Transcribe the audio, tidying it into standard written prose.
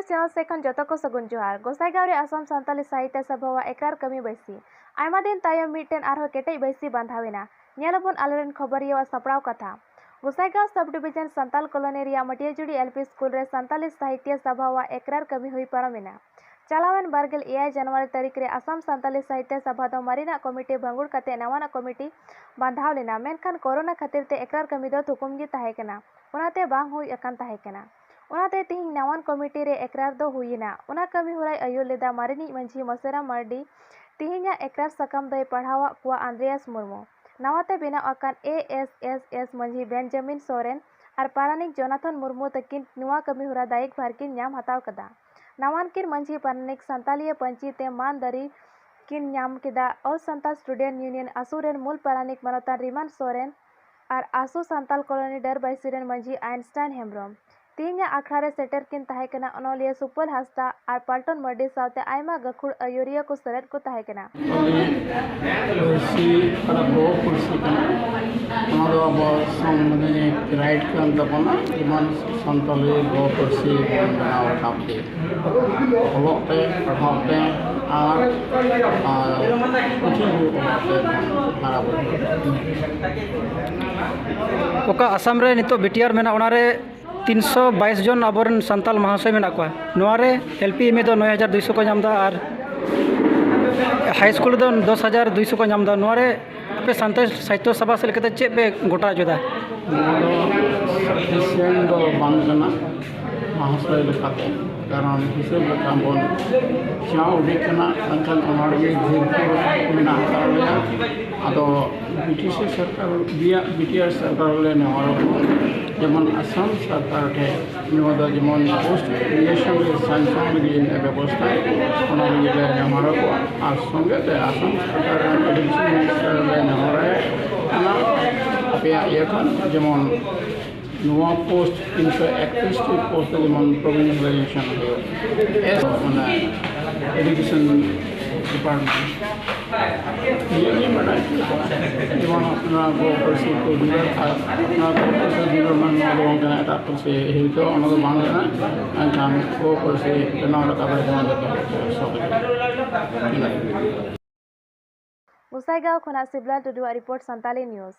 Channel सेखन जतो को सगुन जोहार गोसाईगांव रे असम सान्ताली साहित्य सभा एकरार कमी बैसी आयमा दिन तायम मिटन आरो केटेज बैसी बांधावेना नेलबन आलेरन खबरिया सपड़ाव कथा Gossaigaon sub division Santal colony रिया मटियाजुड़ी एलपी स्कूल रे सान्ताली साहित्य सभा एकरार कमी हुई पारमेना चलावन बारगेल 6 जनवरी तारीख रे असम सान्ताली साहित्य सभा दो मरीना कमिटी भंगुड़ कते नवाना कमिटी बांधाव लेना मेनखान कोरोना खातिर ते एकरार कमी दो थुकुम गी ताहे कना उनाते बांग हुई अकान ताहे कना उनाते तिहिं नवान कमिटी रे एकरार दो हुईना उना कमी हुराय आयो लेदा मारिनी मंझी मसेरा मर्डी तिहिंया एकरार सकम दय पढ़ावा कुआ आंद्रेयास मुर्मू नवाते बेनाव अकान एएसएसएस मंझी बेंजामिन सोरेन और पारानिक जोनाथन मुर्मू तकिन नुआ कमी हुरा दायिक भारकिन नाम हताव कदा नवान किन मंझी पारानिक संतालिय पंची ते मान दरी किन नाम केदा और संताल स्टूडेंट यूनियन आसुरेन मूल पारानिक मनोतान रिमान सोरेन और आसु संताल कॉलोनी डर बैसिरेन मंझी आइंस्टाइन हेम्ब्रम तिहिंया आखड़ारे सेटर किन ताहे कना अनोलिया सुपल हस्ता और पल्टन मर्डी सावते आयमा गखुड़ अयोरिया को सरेट को ताहे कना right kan tapana iman santali go kursi बनाव tapte olok te paham te ar kuchi harap ओका असम रे नितो बीटीआर मेना ओनारे 322 जन आबोरन संताल महाशय मेना को नोआरे एलपी में दो 9200 को नामदा और हाई स्कूल दो 10200 को नामदा नोआरे पे संताल साहित्य सभा से लेकर चे पे गोटा जुदा दो बांगना महाशय लेखाते कारण हिसाब लेखा बोन चाव देखना अंकल हमारे झील में आता अदो ब्रिटिश सरकार बीटीआर सरकार ले जेमन असम सरकार थे जेमन पोस्ट क्रिएशन सैंक्शन व्यवस्था हमारा को और संगे असम सरकार मिनिस्टर ले जेमन नुआ पोस्ट 331 पोस्ट जेमन प्रोविंशियलाइजेशन हो एजुकेशन डिपार्टमेंट ये बड़ा जेमन अपना गो परसी को दिलर अपना गो परसी दिलर मन लोगों के ना तो से हितो उनको बांध देना काम गो परसी बनाव का बारे में सब गोसाईगांव खना सिबला टुडू रिपोर्ट संताली न्यूज़।